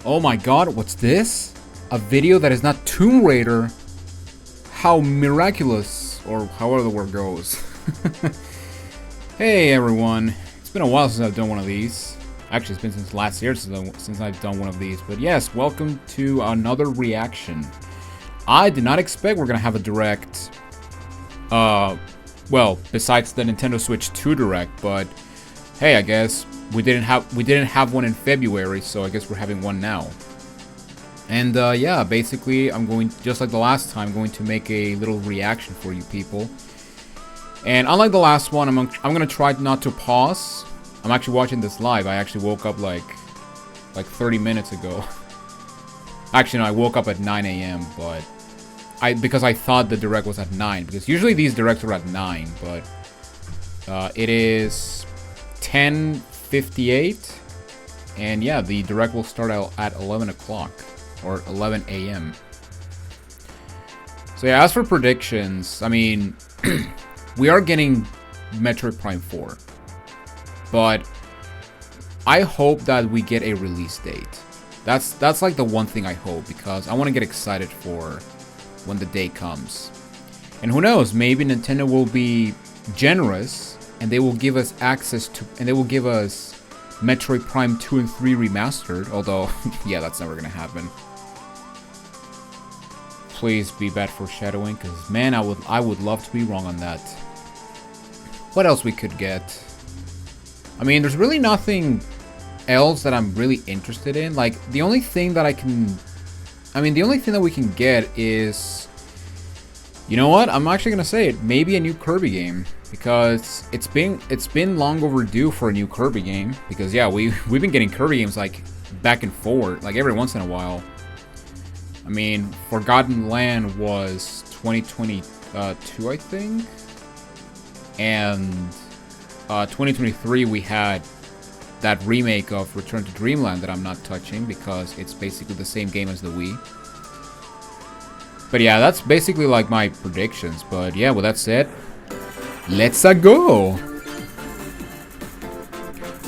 Oh my god, what's this? A video that is not Tomb Raider? How miraculous, or however the word goes. Hey everyone, it's been a while since I've done one of these. Actually, it's been since last year since I've done one of these. But yes, welcome to another reaction. I did not expect we're gonna have a direct. Well, besides the Nintendo Switch 2 Direct, but hey, I guess we didn't have one in February, so I guess we're having one now. And yeah, basically, I'm going, just like the last time, going to make a little reaction for you people. And unlike the last one, I'm gonna try not to pause. I'm actually watching this live. I actually woke up like 30 minutes ago. Actually, no, I woke up at 9 a.m. but because I thought the direct was at 9, because usually these directs are at 9, but it is 10:58, and yeah, the direct will start out at 11 o'clock or 11 a.m. So yeah, as for predictions, I mean, we are getting Metroid Prime 4, but I hope that we get a release date. That's like the one thing I hope, because I want to get excited for when the day comes. And who knows, maybe Nintendo will be generous and they will give us access to, and they will give us Metroid Prime 2 and 3 remastered, although yeah, that's never gonna happen. Please be bad foreshadowing, because man, I would love to be wrong on that. What else we could get? I mean, there's really nothing else that I'm really interested in. Like, the only thing that the only thing that we can get is, you know what? I'm actually gonna say it. Maybe a new Kirby game, because it's been long overdue for a new Kirby game. Because yeah, we've been getting Kirby games like back and forth, like every once in a while. I mean, Forgotten Land was 2022, I think, and 2023 we had that remake of Return to Dreamland that I'm not touching because it's basically the same game as the Wii. But yeah, that's basically like my predictions. But yeah, with that said, let's go!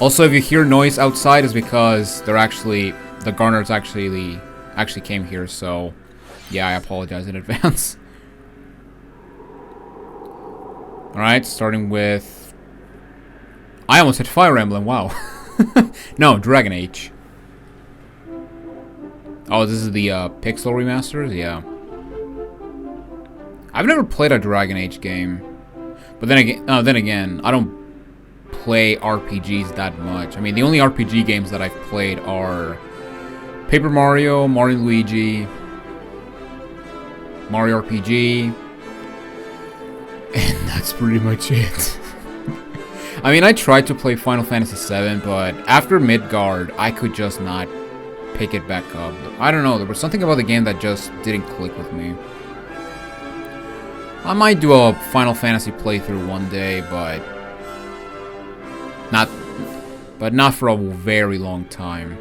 Also, if you hear noise outside, is because the Garners actually came here, so yeah, I apologize in advance. Alright, starting with, I almost hit Fire Emblem, wow. No, Dragon Age. Oh, this is the Pixel remasters? Yeah. I've never played a Dragon Age game. But then again, I don't play RPGs that much. I mean, the only RPG games that I've played are Paper Mario, Mario and Luigi, Mario RPG, and that's pretty much it. I mean, I tried to play Final Fantasy VII, but after Midgard, I could just not pick it back up. I don't know, there was something about the game that just didn't click with me. I might do a Final Fantasy playthrough one day, but not for a very long time.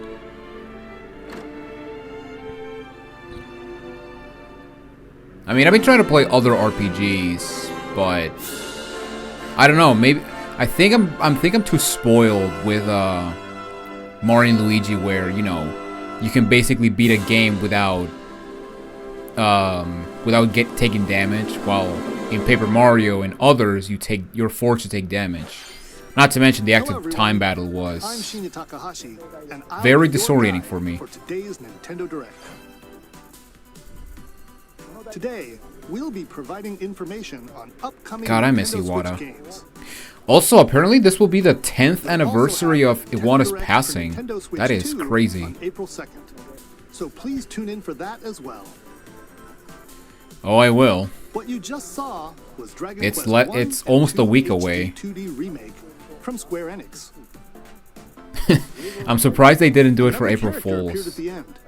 I mean, I've been trying to play other RPGs, but I don't know, maybe I think I'm too spoiled with Mario and Luigi, where, you know, you can basically beat a game without taking damage, while in Paper Mario and others you're forced to take damage. Not to mention the active time battle was very disorienting for me. Today's Nintendo Direct. Today, we'll be providing information on upcoming God, I miss Nintendo Iwata. Switch games. Also, apparently this will be the 10th anniversary of Iwata's passing. That is crazy. On April 2nd. So please tune in for that as well. Oh, I will. What you just saw was Dragon It's Quest 1 it's and almost a 2 week HD away. 2D remake from Square Enix. I'm surprised they didn't do it for Another April character appeared Fools. at the end.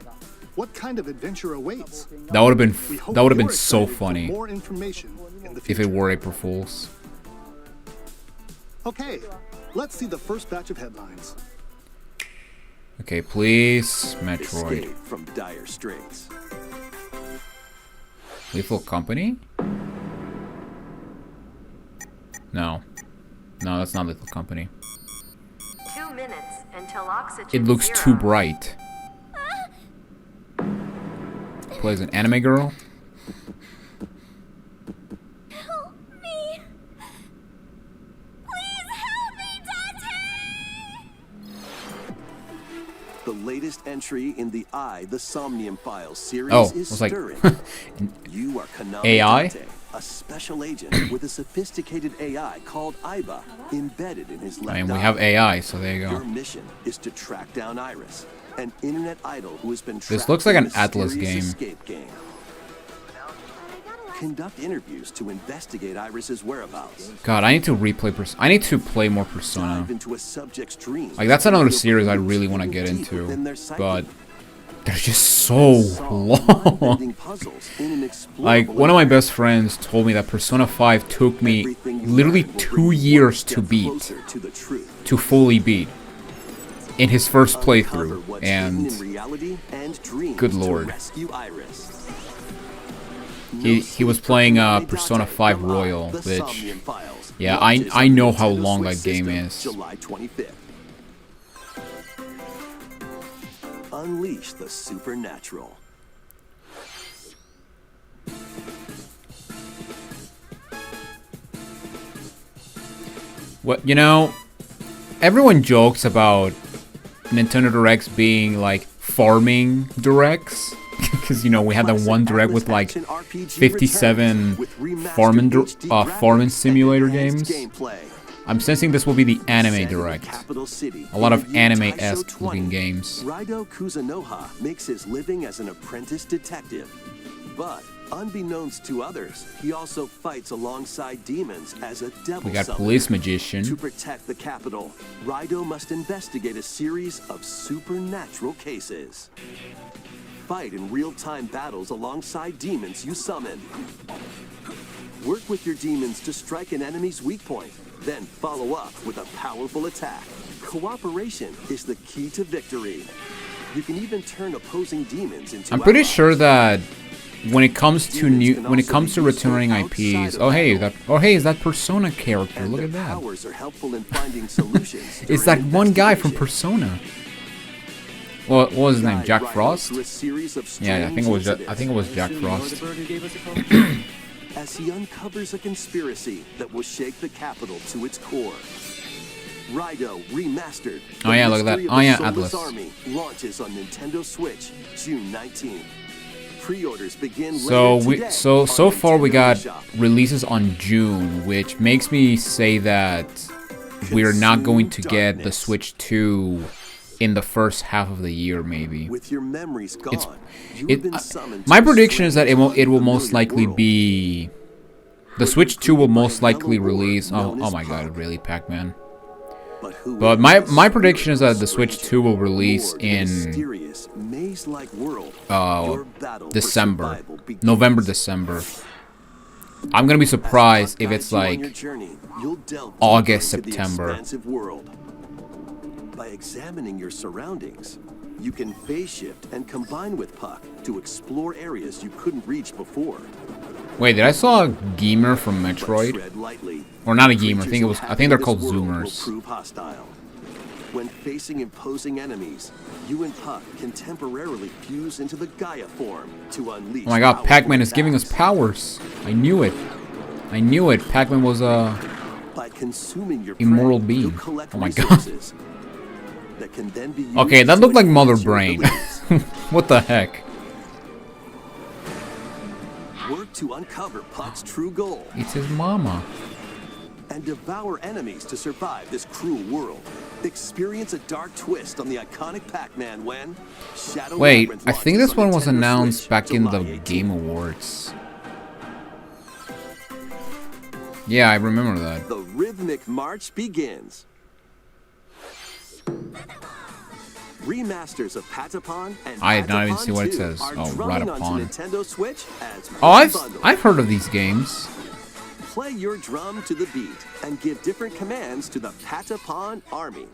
What kind of adventure awaits? That would We have hope been you're so excited for funny more information in the if future. it were April Fools. Okay, let's see the first batch of headlines. Okay, please, Metroid. Escape from dire straits. Lethal Company? No. No, that's not Lethal Company. 2 minutes until oxygen. It looks zero. too bright. plays an anime girl. Help me. Please help me, Dante! The latest entry in the The Somnium Files series Oh, is was like stirring. You are Kaname AI? Dante, a special agent with a sophisticated AI called Iba embedded in his left I mean, we eye. have AI, so there you Your go. mission is to track down Iris, an internet idol who has been This trapped looks like in an a Atlas mysterious game. escape game. Conduct interviews to investigate Iris's whereabouts. God, I need to replay. I need to play more Persona. Dive into a subject's dreams. Like, that's another Reveal series I clues really want to get hidden deep into, within their psyche. but they're just so long. Mind-bending puzzles in an Like, explorable one of my environment. best friends told me that Persona 5 took me Everything you literally learn will 2 bring you years one to step beat, closer to the truth. to fully beat, in his first Uncover playthrough, what's hidden and in reality and dreams good to lord. rescue Iris. he was playing Persona 5 Royal, The which, Somnium Files yeah, launches I on know the how Nintendo long Switch that game system is. July 25th. Unleash the supernatural. What, you know, everyone jokes about Nintendo Directs being like farming directs, because, you know, we had that Classic one direct Atlas with like action RPG 57 returns with remastered HD farming graphics simulator and enhanced games. gameplay. I'm sensing this will be the anime Set in the direct. capital city A lot in of the year anime-esque Taisho looking 20, games. Raido Kuzunoha makes his living as an apprentice detective. But unbeknownst to others, he also fights alongside demons as a devil We got summoner. police To magician. protect the capital, Raido must investigate a series of supernatural cases. Fight in real-time battles alongside demons you summon. Work with your demons to strike an enemy's weak point, then follow up with a powerful attack. Cooperation is the key to victory. You can even turn opposing demons into I'm pretty allies. sure that when it comes to returning IPs, oh hey, is that Persona character? And Look their at that. powers are helpful in finding solutions. It's during that one guy from investigation. Persona. What was his name? Guide Jack Raido Frost? through a series of Yeah, I think it was Jack strange Frost. as he uncovers a conspiracy that will shake the capital to its core. Raido Remastered. Oh, yeah, look at that. Mystery of Oh, the yeah, Soulless Atlas. Army launches on Nintendo Switch June 19th. Pre-orders begin So later we today so on far we Nintendo got eShop. releases on June, which makes me say that we're not going to get the Darkness. Switch 2 in the first half of the year, maybe. With your memories gone, It's you it. have been summoned My to a prediction is that strange, it will most unfamiliar likely world. be the Where Switch you 2 will greeted by a most likely yellow orb release. Oh, known oh as my God, Punk. really, Pac-Man. But who But is my this prediction is that the Switch stranger? 2 will release Moored in a in mysterious, maze-like world, your battle for December. December, November, December. I'm gonna be surprised if it's like August, September. World. By examining your surroundings, you can phase shift and combine with Puck to explore areas you couldn't reach before. Wait, did I saw a Gamer from But Metroid? tread lightly. Or not a Gamer, I think Creatures I think they're called inhabiting this world will Zoomers. prove hostile. When facing imposing enemies, you and Puck can temporarily fuse into the Gaia form to unleash. Oh my God, powerful Pac-Man is giving us attacks. powers. I knew it. I knew it. Pac-Man was By consuming your immortal prey, being. you'll collect Oh my God. resources that can then be used Okay, that to looked like Mother enhance your Brain. abilities. What the heck? Work to uncover Puck's true goal It's his mama. and devour enemies to survive this cruel world. Experience a dark twist on the iconic Pac-Man when Shadow Wait, Labyrinth I think launches this one was Nintendo announced Switch, back in the July 18th. Game Awards. Yeah, I remember that. The rhythmic march begins. Remasters of Patapon and I did not even Patapon see what it 2 says. are Oh, drumming Ratapon. onto Nintendo Switch as Oh, one bundle. I've heard of these games. Play your drum to the beat and give different commands to the Patapon army.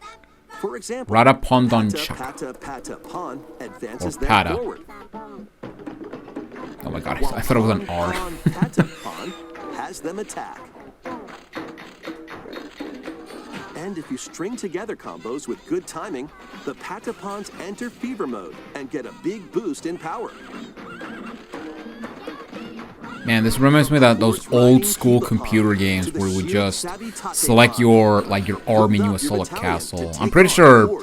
For example, Ratapon Don Pata Chuck. Pata Patapon advances Or them Pata. forward. Oh my God, While I thought it was an R. Pon Patapon has them attack. And if you string together combos with good timing, the Patapons enter fever mode and get a big boost in power. Man, this reminds me of those old school computer games where we would just select your army and you assault a castle. I'm pretty sure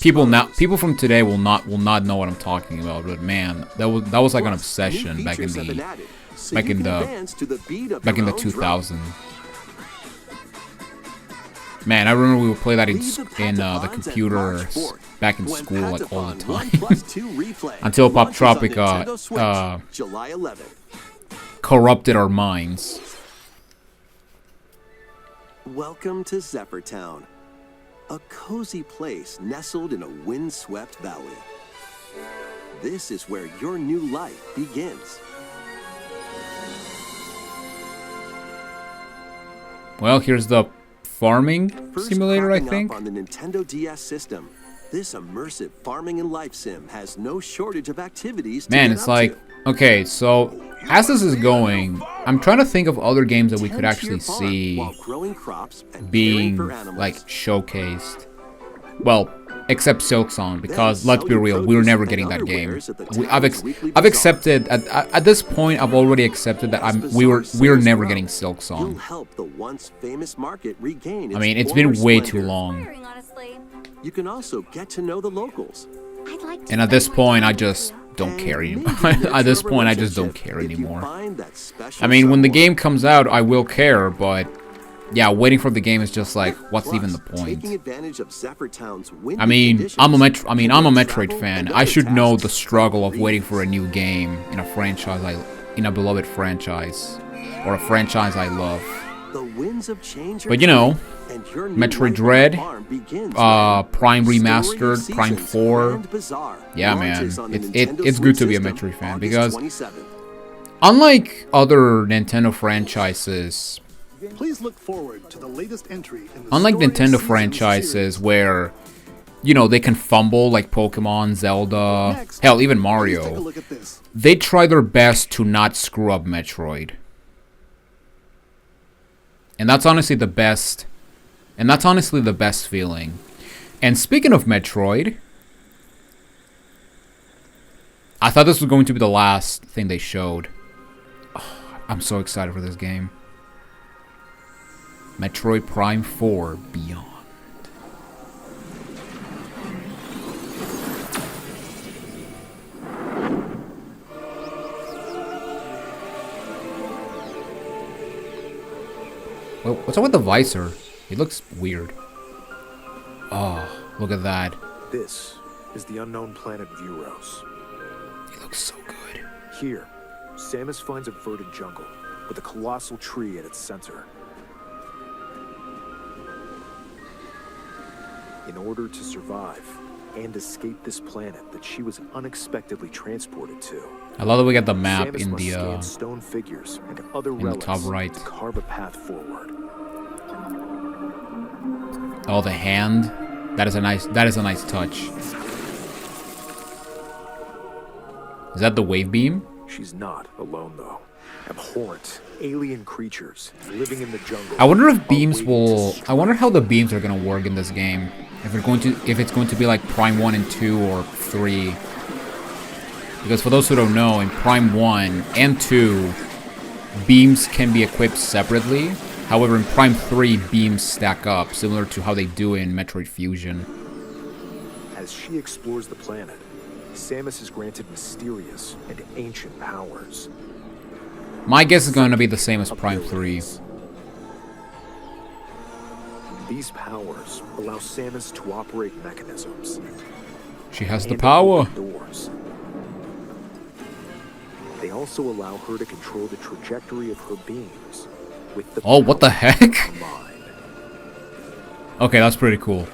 people from today will not know what I'm talking about, but man, that was like an obsession back in the 2000s. Man, I remember we would play that in the computers back in school like all the time. Until Pop Tropica corrupted our minds. Welcome to Zephyrtown, a cozy place nestled in a windswept valley. This is where your new life begins. Well, here's the farming simulator, I think. On the Nintendo DS system, this immersive farming and life sim has no shortage of activities. Man, it's like, okay, so as this is going, I'm trying to think of other games that we could actually see being like showcased. Well, except Silksong, because let's be real, we're never getting that game. I've accepted at this point. I've already accepted that we're never getting Silksong. I mean, it's been way too long. You can also get to know the locals. And at this point, I just don't care anymore. At this point, I just don't care anymore. I mean, when the game comes out, I will care, but yeah, waiting for the game is just like, what's even the point? I mean, I'm a Metroid fan. I should know the struggle of waiting for a new game in a beloved franchise, or a franchise I love. But you know, Metroid Dread, Prime Remastered, Prime 4. Yeah, man, it's good to be a Metroid fan, because unlike other Nintendo franchises, Please look forward to the latest entry in the unlike story Nintendo season franchises series. where, you know, they can fumble like Pokemon, Zelda, Next, hell, even please take a Mario, look at this. they try their best to not screw up Metroid. And that's honestly the best. And that's honestly the best feeling. And speaking of Metroid, I thought this was going to be the last thing they showed. Oh, I'm so excited for this game. Metroid Prime 4 Beyond. Well, what's up with the visor? It looks weird. Oh, look at that. This is the unknown planet Vuros. It looks so good. Here, Samus finds a verdant jungle with a colossal tree at its center. In order to survive and escape this planet that she was unexpectedly transported to, I love that we got the map Samus in must the scan stone figures and other the relics top right. to carve a path forward. Oh, the hand. That is a nice touch. Is that the wave beam? She's not alone though. Abhorrent alien creatures living in the jungle. I wonder if beams will. I wonder how the beams are gonna work in this game. If it's going to be like Prime 1 and 2 or 3. Because for those who don't know, in Prime 1 and 2, beams can be equipped separately. However, in Prime 3, beams stack up, similar to how they do in Metroid Fusion. As she explores the planet, Samus is granted mysterious and ancient powers. My guess is going to be the same as Prime 3. These powers allow Samus to operate mechanisms. She has the and power. open doors. They also allow her to control the trajectory of her beams with the Oh, what the heck? mind. Okay, that's pretty cool.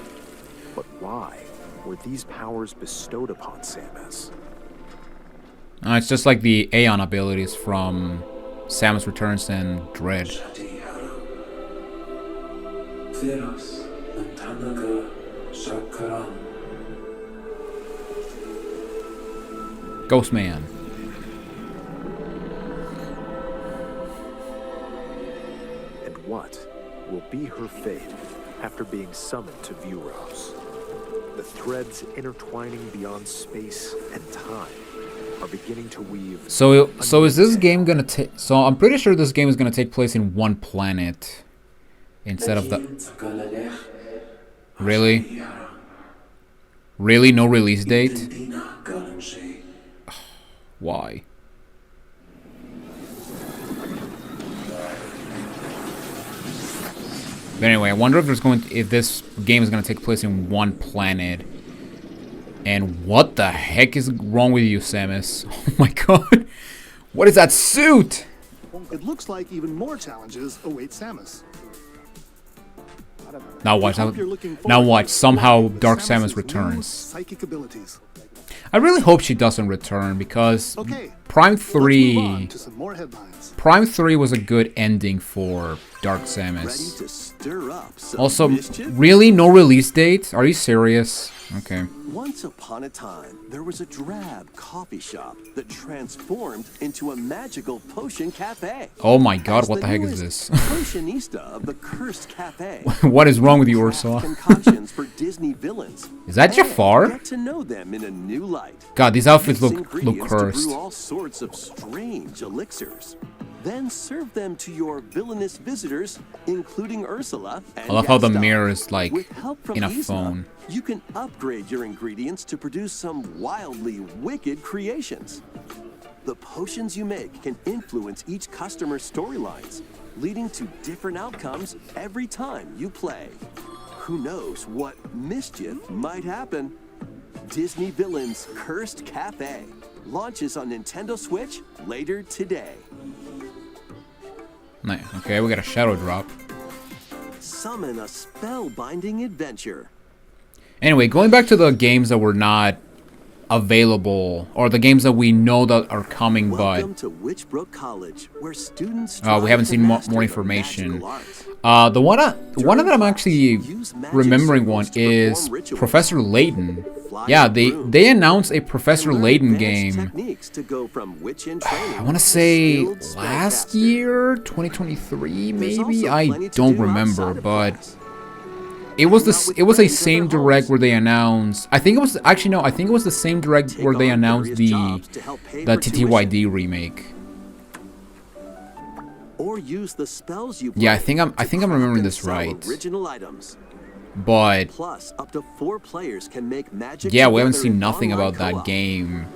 But why were these powers bestowed upon Samus? It's just like the Aeon abilities from Samus Returns and Dread. Ghost Man. And what will be her fate after being summoned to Vuros? The threads intertwining beyond space and time are beginning to weave. So is this game gonna take? So I'm pretty sure this game is gonna take place in one planet instead of the. Really? Really? No release date? Why? But anyway, I wonder if this game is gonna take place in one planet. And what the heck is wrong with you, Samus? Oh my god. What is that suit? It looks like even more challenges await Samus. Now watch. Hope you're looking Now forward watch. to Somehow exploring Dark Samus's Samus new returns. Psychic abilities. I really hope she doesn't return because Okay, Prime let's move on 3... to some more headlines. Prime 3 was a good ending for Dark Ready Samus. to stir up some Also, mischief? really? No release date? Are you serious? Okay. Once upon a time, there was a drab coffee shop that transformed into a magical potion cafe. Oh my god, As what the heck is newest this? Potionista of the cursed cafe. What is wrong with you, Craft Ursula? concoctions for Disney villains. Is that and Jafar? Get to know them in a new light. God, these outfits Use look ingredients to cursed. brew all sorts of strange elixirs. Then serve them to your villainous visitors, including Ursula and I love how the Gaston. mirror is like With help from in a Yzma, phone. you can upgrade your ingredients to produce some wildly wicked creations. The potions you make can influence each customer's storylines, leading to different outcomes every time you play. Who knows what mischief might happen? Disney Villains Cursed Cafe launches on Nintendo Switch later today. Nice. Okay, we got a shadow drop. Summon a spellbinding adventure. Anyway, going back to the games that were not available, or the games that we know that are coming, Welcome but to Witchbrook College, where students we strive haven't to seen master more the information. magical arts. The one that I'm actually remembering one is Professor Layton. Yeah, they announced a Professor And learn Layton advanced game. techniques to go from witch in I training want to to say skilled last spellcaster. year, 2023, There's maybe. also I plenty to don't do remember, outside of but class. it was Hang out with it was a friends at same their direct homes. where they announced. I think it was actually no. I think it was the same direct Take where they on announced various the jobs to help pay for TTYD remake. Or use the spells you Yeah, I play think I'm to remembering craft and this sell right. Original items. But Plus, up to 4 players can make magic. yeah, we haven't together seen in nothing online about that co-op. game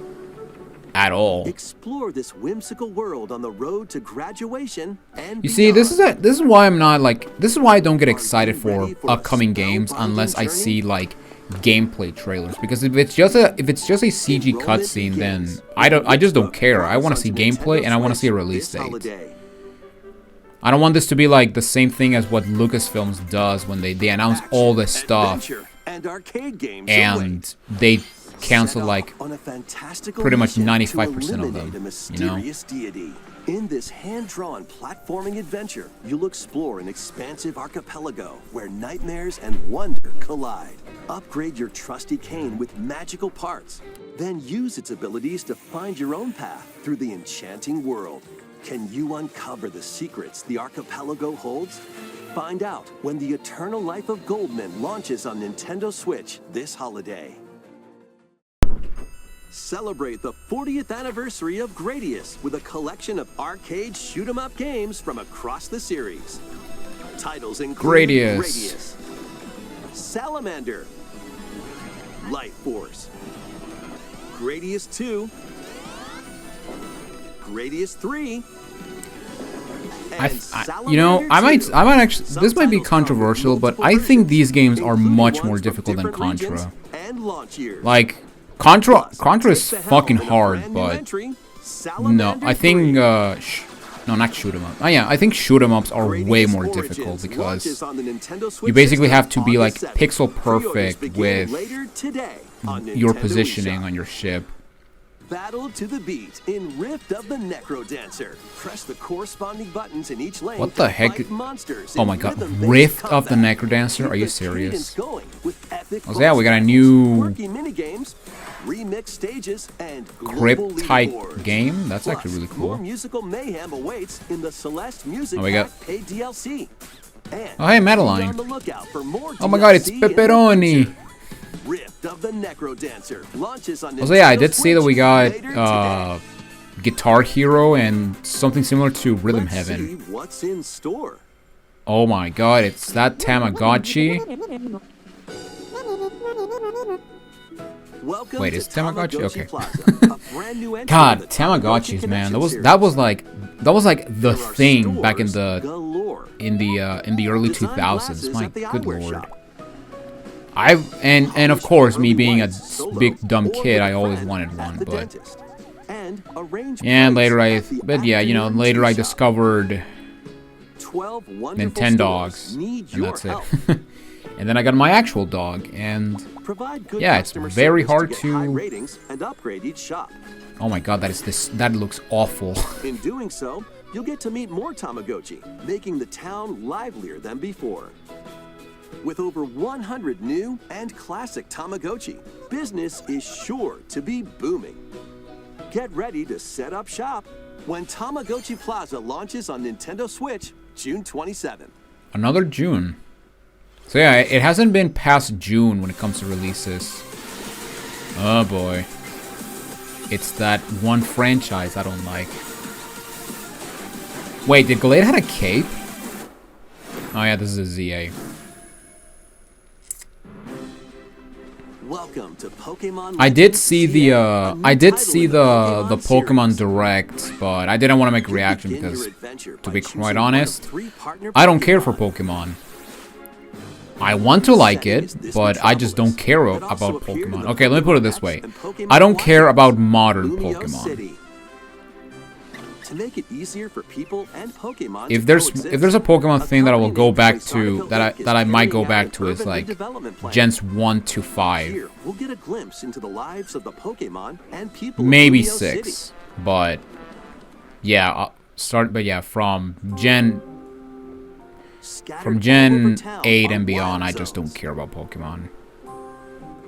at all. Explore this whimsical world on the road to graduation and You see, this beyond. is why I'm not like this is why I don't get excited you for ready for a upcoming games spellbinding unless I journey? see like gameplay trailers, because if it's just a CG Enrollment cutscene, then begins. I just don't care. I Launches want to see onto gameplay Nintendo and I want to see a Switch release this date. holiday. I don't want this to be like the same thing as what Lucasfilms does when they announce all this stuff Adventure and arcade games and await. they cancel Set like off on a fantastical pretty much mission to 95% of eliminate them, a you know? mysterious deity. In this hand-drawn platforming adventure, you'll explore an expansive archipelago where nightmares and wonder collide. Upgrade your trusty cane with magical parts, then use its abilities to find your own path through the enchanting world. Can you uncover the secrets the archipelago holds? Find out when the Eternal Life of Goldman launches on Nintendo Switch this holiday. Celebrate the 40th anniversary of Gradius with a collection of arcade shoot-'em-up games from across the series. Titles include Gradius. Salamander, Light Force, Gradius 2, Gradius 3, and you know, Salamander 2. I might actually, this Some might be titles come with controversial, but multiple I think versions, these games are including much ones more from difficult than different regions Contra. and launch years. Like Contra Plus, is take the fucking helm in a hard, brand new but entry, no, Salamander I think 3. no, not shoot 'em up. Oh yeah, I think shoot 'em ups are way Gradius more Origins difficult because launches on the Nintendo Switch you basically system have to be like August 7th. pixel Pre-orders perfect begin with later today on your Nintendo positioning eShop. on your ship. Battle to the beat in Rift of the Necro Dancer. Press the corresponding buttons in each lane. What the to heck? fight monsters Oh in my god, rhythm-based Rift of the combat. Necrodancer? Are Keep you the serious? cadence going with epic Oh, yeah, we got a boss new battles, quirky minigames, remix stages, and global Crypt type leaderboards. game? That's Plus, actually really More cool. musical mayhem awaits in the Celeste Music Oh, we got- Pack paid DLC. And Oh, hey, be Madeline. on the lookout for more Oh my god, it's DLC in the Pepperoni. future. Rift of the Necro Dancer launches on Also, yeah, I Nintendo did see that we Switch got later today. Guitar Hero and something similar to Rhythm Let's Heaven. see what's in store. Oh my god, it's that Tamagotchi. Welcome Wait, to is Tamagotchi? Okay. Plaza, a brand new entry God, in the Tamagotchis, man. Connection That was like the There are thing back in stores the galore. early Design 2000s. glasses My at the good eyewear lord. shop. And of course, me Early being a whites solo big dumb or kid, with a I always friend wanted at one, the but dentist. And arrange and plates later at the but yeah, you know, afternoon later tea I shop. discovered 12 wonderful Nintendogs, stores need and your that's help. it. And then I got my actual dog, and Provide good yeah, it's customer very service hard get to- high ratings and upgrade each shop. oh my god, that looks awful. In doing so, you'll get to meet more Tamagotchi, making the town livelier than before. With over 100 new and classic Tamagotchi, business is sure to be booming. Get ready to set up shop when Tamagotchi Plaza launches on Nintendo Switch June 27. Another June. So yeah, it hasn't been past June when it comes to releases. Oh boy. It's that one franchise I don't like. Wait, did Glade have a cape? Oh yeah, this is a ZA. Welcome to Pokemon. I did Legends see CA, the a new I did title see in the Pokemon series. Direct, but I didn't want to make a You reaction begin your because, adventure to by be choosing quite one of honest, 3 partner I don't care for Pokemon. Pokemon. I want to like Setting it, is this but I just don't metropolis care that also about appeared in Pokemon. the Okay, let me put it this Pokemon way. apps and Pokemon I don't care Watches. about modern Lumio Pokemon. City. To make it easier for people and Pokemon If to there's coexist, a Pokemon a thing that I will company go named back Exotica to, Link is that I might go carrying out back an to is urban like redevelopment plan. Gens 1 to 5. Here, we'll get a glimpse into the lives of the Pokemon and people Maybe of Lumio 6. City. But yeah, from Gen Scattered From all Gen over town 8 are and beyond, wild I just don't zones. care about Pokemon.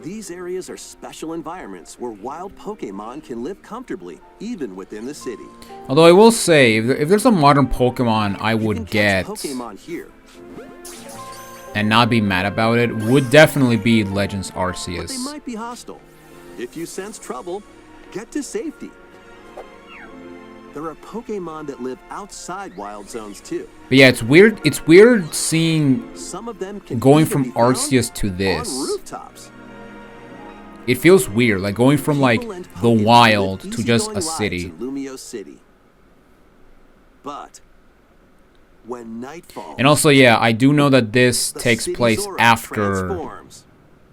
These areas are special environments where wild Pokemon can live comfortably, even within the city. Although I will say, if there's a modern Pokemon I You can would catch get Pokemon here, and not be mad about it, would definitely be Legends but they Arceus. might be hostile. If you sense trouble, get to safety. There are Pokemon that live outside wild zones too. But yeah, it's weird. It's weird seeing Some of them can going even from be found Arceus to this. on rooftops. It feels weird, like going from like People and the Pokemon wild live to just easygoing a lives city. in Lumio City. But when night falls, And also, yeah, I do know that this the takes city's place aura after transforms.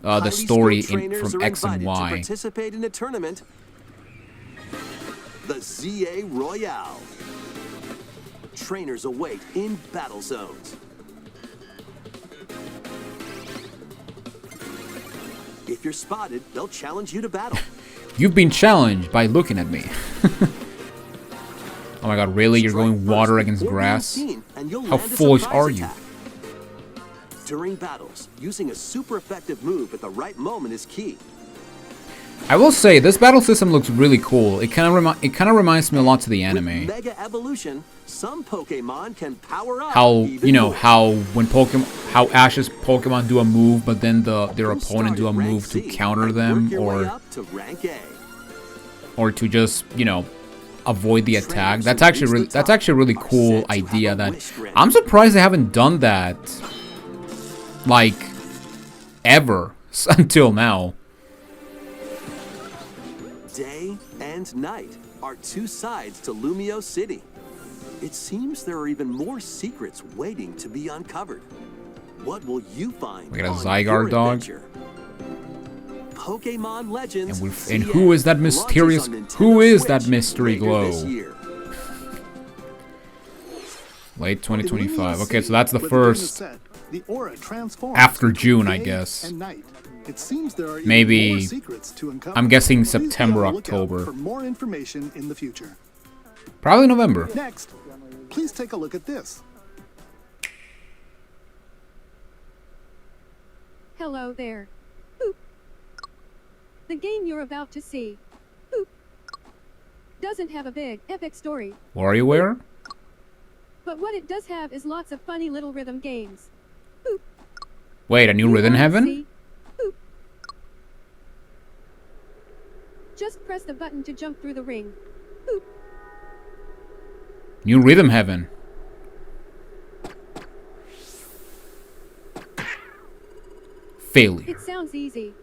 the Highly story skilled trainers from are X and invited to Y. participate in a tournament, the ZA Royale. Trainers await in battle zones. If you're spotted, they'll challenge you to battle. You've been challenged by looking at me. Oh my god, really? You're Strike going water first against before being grass? seen, and you'll How land a foolish surprise are you? attack. During battles, using a super effective move at the right moment is key. I will say, this battle system looks really cool. It kind of reminds me a lot to the With anime. Mega Evolution, some Pokemon can power up How, even you know, more. how Ash's Pokemon do a move, but then their You opponent do a start at rank move to C counter and them, work your way or up to rank A. to just, you know, avoid the attack. Trainers That's who actually reach really the top a really are cool said to have idea a that wish granted. I'm surprised they haven't done that like ever until now. Day and night are two sides to Lumio City. It seems there are even more secrets waiting to be uncovered. What will you find? We got a on Zygarde your dog. adventure? Pokemon Legends. And CA who is that launches mysterious? on Nintendo Who is Switch that mystery later glow? this year. Late In 2025. Lumio Okay, so City, that's the where game is first. set, the aura transforms After between June, I day guess. and night. It seems there are even Maybe- more secrets to uncover. I'm guessing Please be on the September, lookout October. For more information in the future. Probably November. Next, please take a look at this. Hello there. Boop. The game you're about to see boop, doesn't have a big, epic story, WarioWare? but what it does have is lots of funny little rhythm games. Wait, a new You Rhythm wanna Heaven? see? Boop. press the button to jump through the ring. Boop. New Rhythm Heaven. Failure. It sounds easy.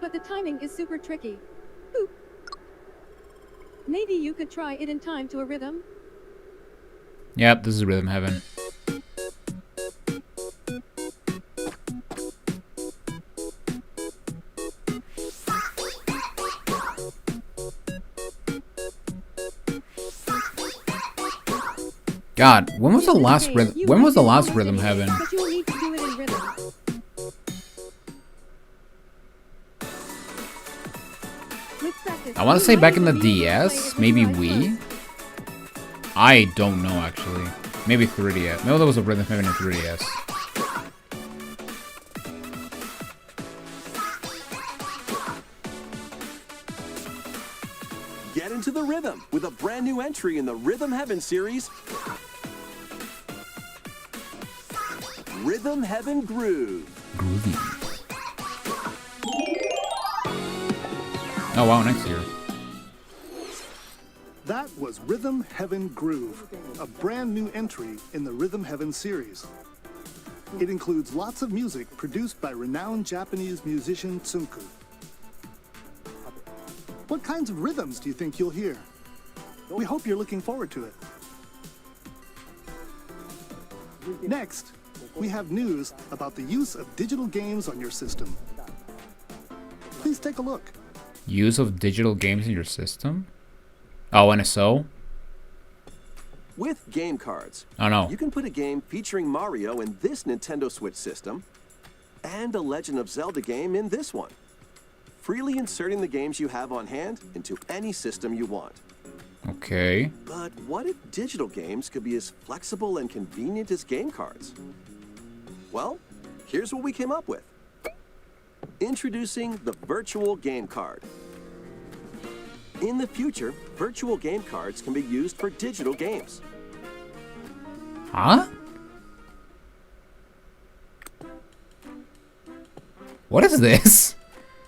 But the timing is super tricky. Boop. Maybe you could try it in time to a rhythm? Yep, this is Rhythm Heaven. God, when was the last rhythm? When was the last Rhythm Heaven? But you'll need to do it in rhythm. With practice, I want to you say might back in the even be able to play DS, it maybe with your eyes Wii. I don't know actually. Maybe 3DS. Maybe there was a Rhythm Heaven in 3DS. Get into the rhythm with a brand new entry in the Rhythm Heaven series. Rhythm Heaven Groove. Groovy. Oh wow, next year. That was Rhythm Heaven Groove, a brand new entry in the Rhythm Heaven series. It includes lots of music produced by renowned Japanese musician Tsunku. What kinds of rhythms do you think you'll hear? We hope you're looking forward to it. Next, we have news about the use of digital games on your system. Please take a look. Use of digital games in your system? Oh, NSO? With game cards, Oh no. you can put a game featuring Mario in this Nintendo Switch system and a Legend of Zelda game in this one, freely inserting the games you have on hand into any system you want. Okay. But what if digital games could be as flexible and convenient as game cards? Well, here's what we came up with. Introducing the virtual game card. In the future, virtual game cards can be used for digital games. Huh? What is this?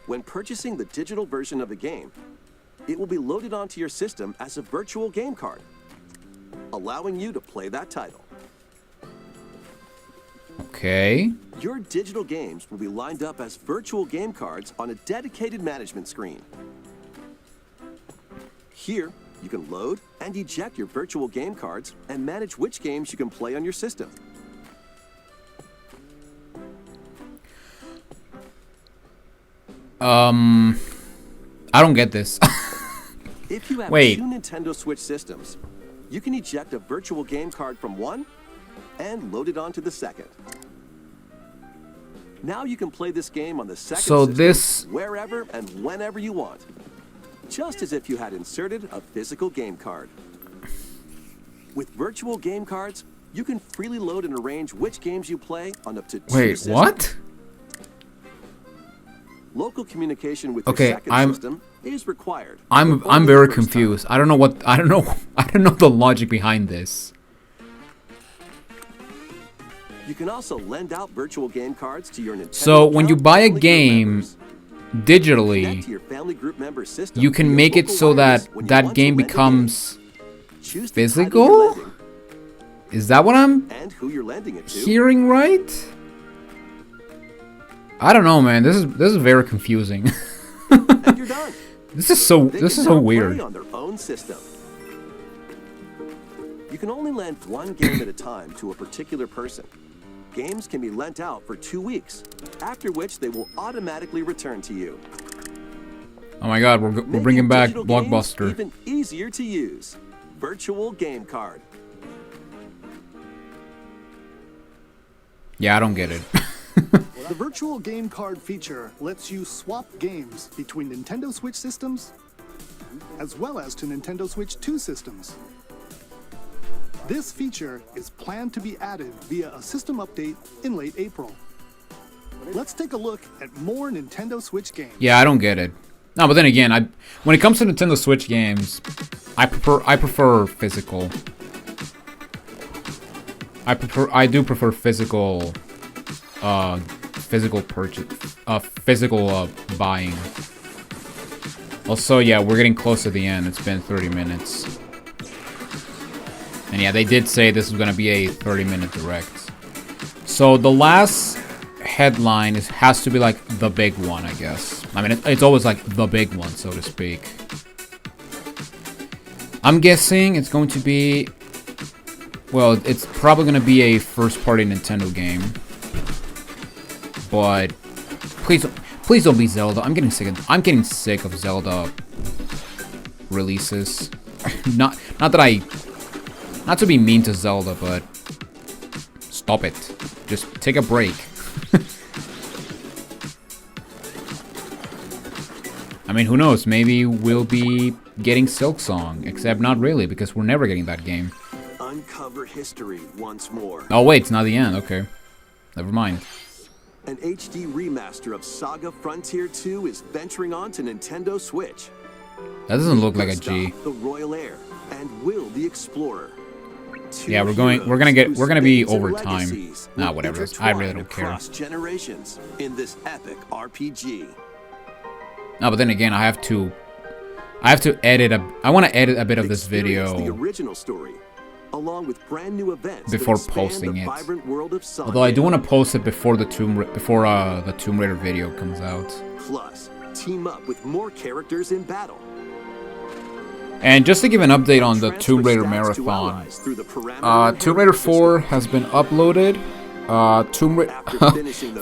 When purchasing the digital version of a game, it will be loaded onto your system as a virtual game card, allowing you to play that title. Okay. Your digital games will be lined up as virtual game cards on a dedicated management screen. Here, you can load and eject your virtual game cards and manage which games you can play on your system. I don't get this. If you have Wait. two Nintendo Switch systems, you can eject a virtual game card from one and load it onto the second. Now you can play this game on the second So system wherever and whenever you want, just as if you had inserted a physical game card. With virtual game cards, you can freely load and arrange which games you play on up to two Wait, systems. what? Local communication with Okay, your second I'm- system is required. I'm but only very the first time. confused. I don't know the logic behind this. You can also lend out virtual game cards to your Nintendo So when you account buy a family group game members. Connect digitally, to your family group member system you can via make it local so wireless that when you that want to game lend a game. becomes Choose the title physical? you're lending Is that what I'm and who you're lending it to. hearing right? I don't know, man. This is very confusing. And you're done. This is so They this can is so now play weird. on their own system. You can only lend one game at a time to a particular person. Games can be lent out for 2 weeks, after which they will automatically return to you. Oh my God, we're Making bringing back digital games Blockbuster. even easier to use. Virtual game card. Yeah, I don't get it. The virtual game card feature lets you swap games between Nintendo Switch systems as well as to Nintendo Switch 2 systems. This feature is planned to be added via a system update in late April. Let's take a look at more Nintendo Switch games. Yeah, I don't get it. No, but then again, when it comes to Nintendo Switch games, I prefer physical. I do prefer physical physical purchase, physical buying. Also, yeah, we're getting close to the end. It's been 30 minutes. And yeah, they did say this was gonna be a 30-minute direct. So the last headline has to be like the big one, I guess. I mean, it's always like the big one, so to speak. I'm guessing it's going to be, well, it's probably going to be a first-party Nintendo game. But please don't be Zelda. I'm getting sick of Zelda releases. Not to be mean to Zelda, but stop it. Just take a break. I mean, who knows? Maybe we'll be getting Silksong, except not really, because we're never getting that game. Uncover history once more. Oh wait, it's not the end. Okay, never mind. An HD remaster of Saga Frontier 2 is venturing on to Nintendo Switch. That doesn't look like a G. The Royal Heir and Will the Explorer. Yeah, we're gonna be over time. Nah, whatever. I really don't care. Across generations in this epic RPG. No, but then again, I have to edit I want to edit a bit of this video the original story, along with brand new events before that expand posting the it. vibrant world of Saga. Although I do want to post it before the Tomb Raider video comes out. Plus, team up with more characters in battle. And just to give an update on the Tomb Raider marathon, Tomb Raider 4 has been uploaded.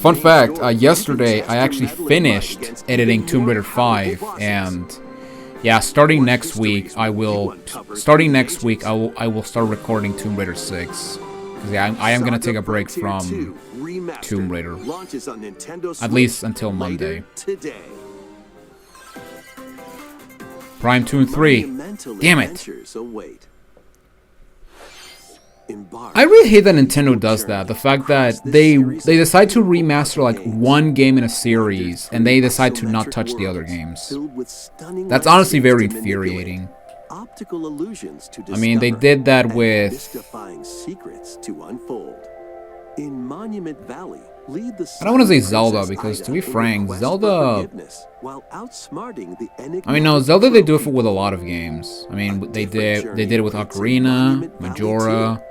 Fun fact, yesterday I actually finished editing Tomb Raider 5, and yeah, starting next week I will start recording Tomb Raider 6. Cause yeah, I am gonna take a break from Tomb Raider, at least until Monday. Prime 2 and 3. Damn it. I really hate that Nintendo does that. The fact that they decide to remaster like one game in a series and they decide to not touch the other games. That's honestly very infuriating. I mean, they did that with secrets to unfold. In Monument Valley, lead the I don't want to say Zelda because, to be frank, Zelda... I mean, no, Zelda they do it with a lot of games. I mean, they did it with Ocarina, Majora,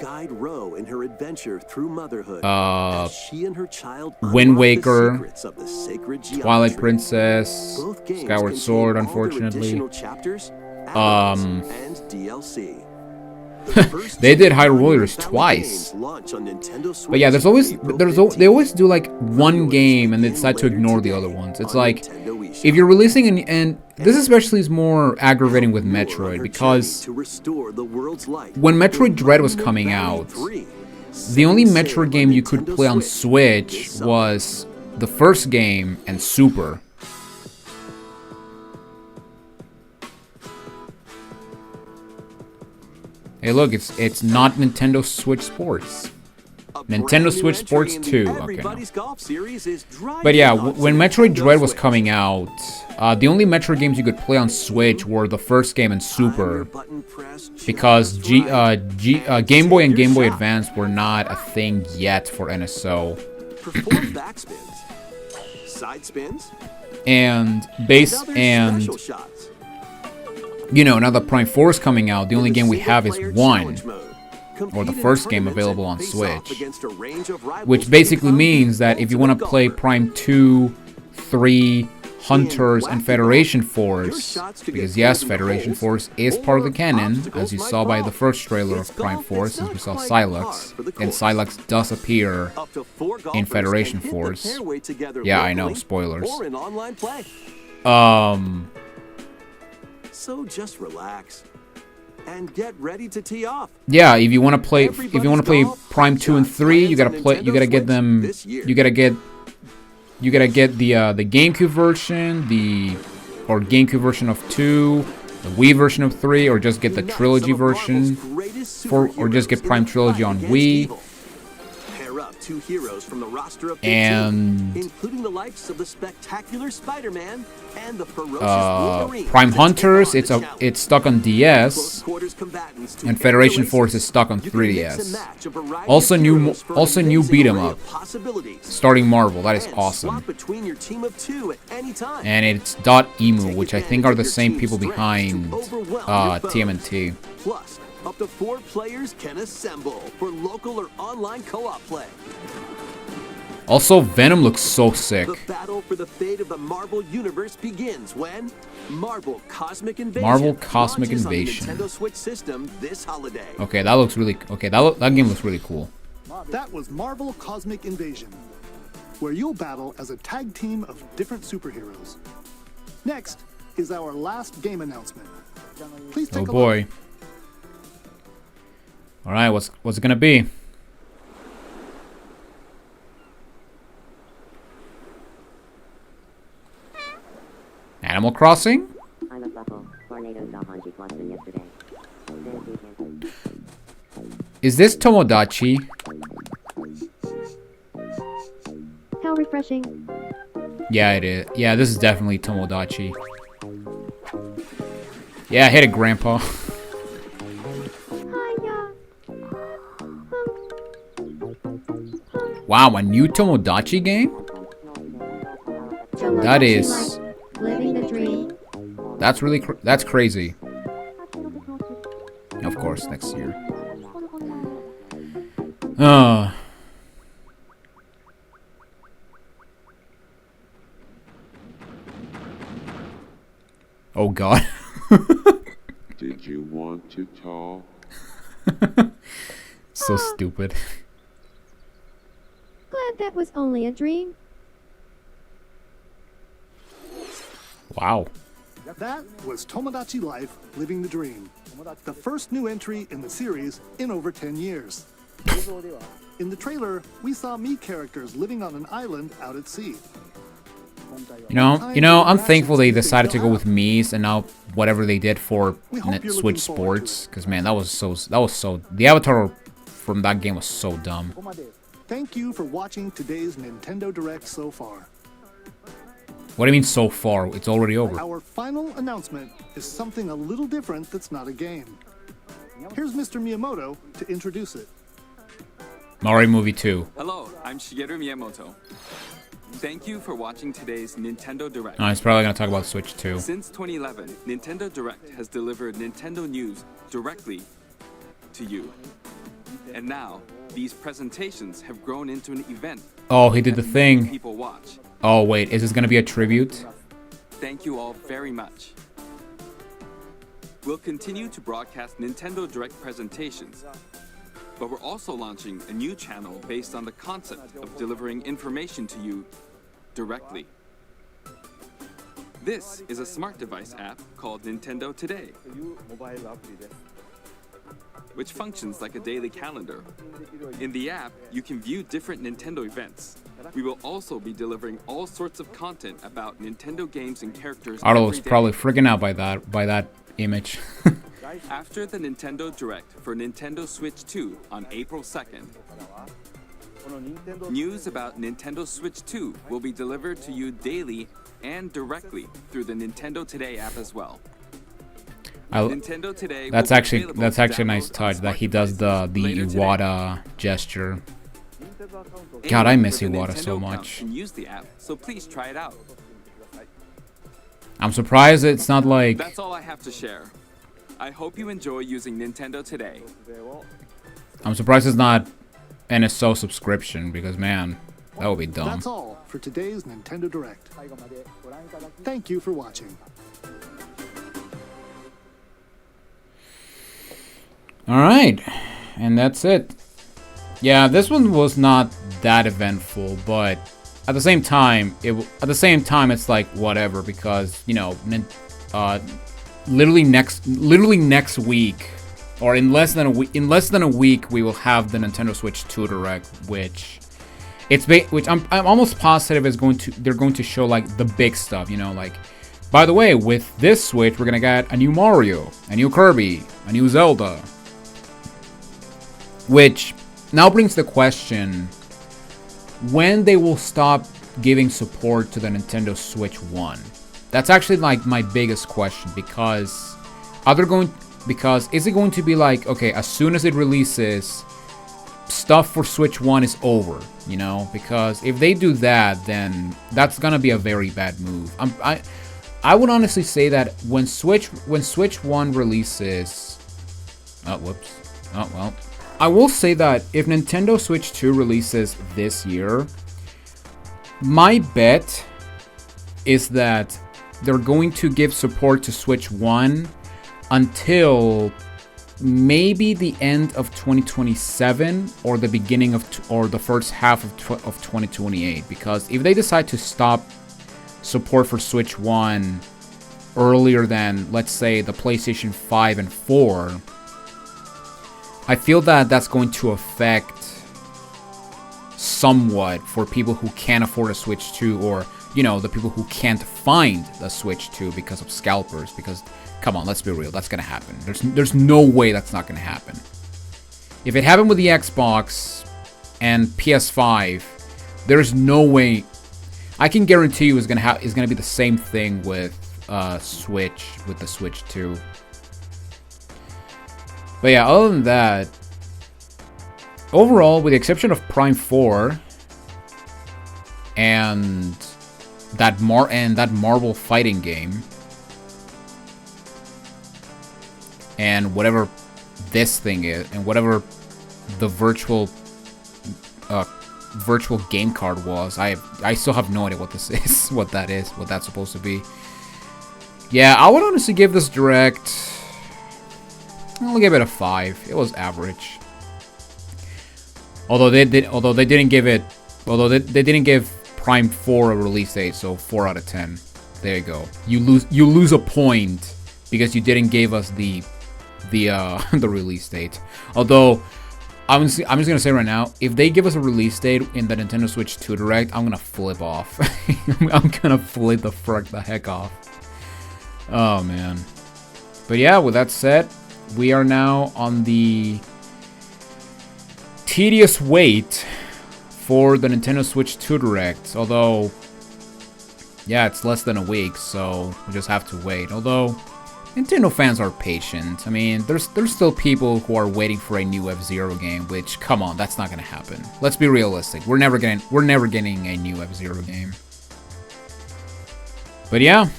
Guide Ro in her adventure through motherhood, she and her child Wind Waker, secrets of the sacred Twilight Princess, Skyward Sword, unfortunately. And DLC. They did Hyrule Warriors twice. But yeah, they always do like one game and they decide to ignore the other ones. It's like, if you're releasing and this especially is more aggravating with Metroid, because when Metroid Dread was coming out, the only Metroid game you could play on Switch was the first game and Super. Hey, look, it's not Nintendo Switch Sports. Nintendo Switch Sports 2. Okay, no. But yeah, when Metroid Dread was coming out, the only Metroid games you could play on Switch were the first game and Super, because Game Boy and Game Boy Advance were not a thing yet for NSO. Perform backspins, side spins, and you know, now that Prime 4 is coming out, the only game we have is 1, or the first game available on Switch. Which basically means that if you want to play Prime 2, 3, Hunters, and Federation Force, because yes, Federation Force is part of the canon, as you saw by the first trailer of Prime 4, since we saw Silex, and Silex does appear in Federation Force. Yeah, I know, spoilers. So just relax and get ready to tee off. Yeah, if you want to play Prime 2 and 3, you gotta get the GameCube version, or GameCube version of 2, the Wii version of 3, or just get the trilogy version or just get Prime Trilogy on Wii. 2 heroes from the roster of And 15, including the likes of the spectacular Spider-Man and the ferocious Wolverine. Prime to Hunters, take on the challenge. it's stuck on Close DS, quarters combatants to and pick Federation races. Force is stuck on You can mix and 3DS. match a variety Also of new heroes for an new amazing beat 'em array up, of possibilities. starting Marvel. That is And awesome. swap between your team of 2 at any time. And it's .emu, Take which I think advantage are of the your same team's people strengths behind to overwhelm your foes. TMNT. Plus, up to 4 players can assemble for local or online co-op play. Also, Venom looks so sick. The battle for the fate of the Marvel Universe begins when Marvel Cosmic Invasion Marvel Cosmic launches Invasion. on the Nintendo Switch system this holiday. Okay, that looks really that game looks really cool. That was Marvel Cosmic Invasion, where you'll battle as a tag team of different superheroes. Next is our last game announcement. Please take Oh a look. boy. All right, what's it gonna be? Animal Crossing? I'm a buckle. Tornado saw Hanji Boston yesterday. Is this Tomodachi? How refreshing. Yeah, it is. Yeah, this is definitely Tomodachi. Yeah, hit it, Grandpa. Wow, a new Tomodachi game? That is... Living the dream. That's really... that's crazy. Of course, next year. Oh god. Did you want to talk? So stupid. Glad that was only a dream. Wow. That was Tomodachi Life Living the Dream, the first new entry in the series in over 10 years. In the trailer, we saw Mii characters living on an island out at sea. You know, I'm thankful they decided to go with Mii's and not whatever they did for Switch Sports. Because man, that was so. The avatar from that game was so dumb. Thank you for watching today's Nintendo Direct so far. What do you mean so far? It's already over. Our final announcement is something a little different that's not a game. Here's Mr. Miyamoto to introduce it. Mario Movie 2. Hello, I'm Shigeru Miyamoto. Thank you for watching today's Nintendo Direct. Oh, he's probably gonna talk about Switch 2. Since 2011, Nintendo Direct has delivered Nintendo news directly to you. And now, these presentations have grown into an event. Oh, he did the that many thing. people watch. Oh wait, is this gonna be a tribute? Thank you all very much. We'll continue to broadcast Nintendo Direct presentations, but we're also launching a new channel based on the concept of delivering information to you directly. This is a smart device app called Nintendo Today, which functions like a daily calendar. In the app, you can view different Nintendo events. We will also be delivering all sorts of content about Nintendo games and characters Arlo every is day. probably freaking out by that image. After the Nintendo Direct for Nintendo Switch 2 on April 2nd, news about Nintendo Switch 2 will be delivered to you daily and directly through the Nintendo Today app as well. Nintendo Today That's will be actually available a to nice download on touch that he smart does the devices later today. Iwata gesture. God, I Anyone miss with a Iwata so Nintendo account much. can use the app, so please try it out. I'm surprised it's not like... That's all I have to share. I hope you enjoy using Nintendo Today. I'm surprised it's not NSO subscription, because man, that would be dumb. That's all for today's Nintendo Direct. Thank you for watching. Alright, and that's it. Yeah, this one was not that eventful, but at the same time, it's like whatever, because you know, literally next week, or in less than a week, we will have the Nintendo Switch 2 Direct, which I'm almost positive they're going to show like the big stuff, you know, like, by the way, with this Switch, we're gonna get a new Mario, a new Kirby, a new Zelda, which now brings the question, when they will stop giving support to the Nintendo Switch 1. That's actually like my biggest question, because is it going to be like, okay, as soon as it releases, stuff for Switch 1 is over, you know? Because if they do that, then that's gonna be a very bad move. I would honestly say that when Switch 1 releases, whoops. Oh well. I will say that if Nintendo Switch 2 releases this year, my bet is that they're going to give support to Switch 1 until maybe the end of 2027 or the beginning of or the first half of 2028. Because if they decide to stop support for Switch 1 earlier than, let's say, the PlayStation 5 and 4, I feel that that's going to affect somewhat for people who can't afford a Switch 2, or, you know, the people who can't find the Switch 2 because of scalpers. Because, come on, let's be real, that's gonna happen. There's no way that's not gonna happen. If it happened with the Xbox and PS5, there's no way. I can guarantee you it's gonna be the same thing with Switch, with the Switch 2. But yeah, other than that, overall, with the exception of Prime 4 and that Marvel fighting game and whatever this thing is, and whatever the virtual game card was, I still have no idea what this is, what that's supposed to be. Yeah, I would honestly give this Direct, I'll give it a 5. It was average. Although they didn't give Prime 4 a release date, so 4 out of 10. There you go. You lose a point because you didn't give us the release date. Although I'm just gonna say right now, if they give us a release date in the Nintendo Switch 2 Direct, I'm gonna flip off. I'm gonna flip the heck off. Oh man. But yeah, with that said, we are now on the tedious wait for the Nintendo Switch 2 Direct. Although, yeah, it's less than a week, so we just have to wait. Although, Nintendo fans are patient. I mean, there's still people who are waiting for a new F-Zero game, which, come on, that's not gonna happen. Let's be realistic. We're never getting a new F-Zero game. But yeah,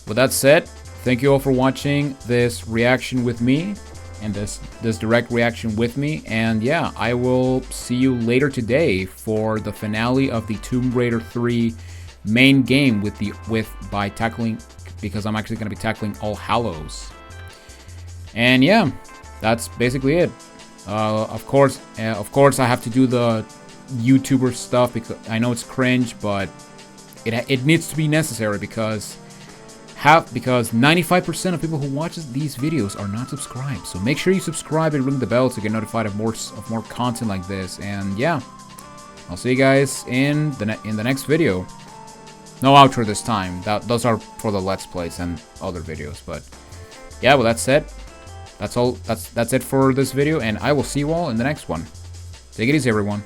with that said, thank you all for watching this reaction with me, and this Direct reaction with me. And yeah, I will see you later today for the finale of the Tomb Raider 3 main game because I'm actually going to be tackling All Hallows. And yeah, that's basically it. Of course, I have to do the YouTuber stuff because I know it's cringe, but it needs to be necessary because 95% of people who watch these videos are not subscribed. So make sure you subscribe and ring the bell to get notified of more content like this. And yeah, I'll see you guys in the next video. No outro this time. Those are for the Let's Plays and other videos. But yeah, with that said, that's all. That's it for this video, and I will see you all in the next one. Take it easy, everyone.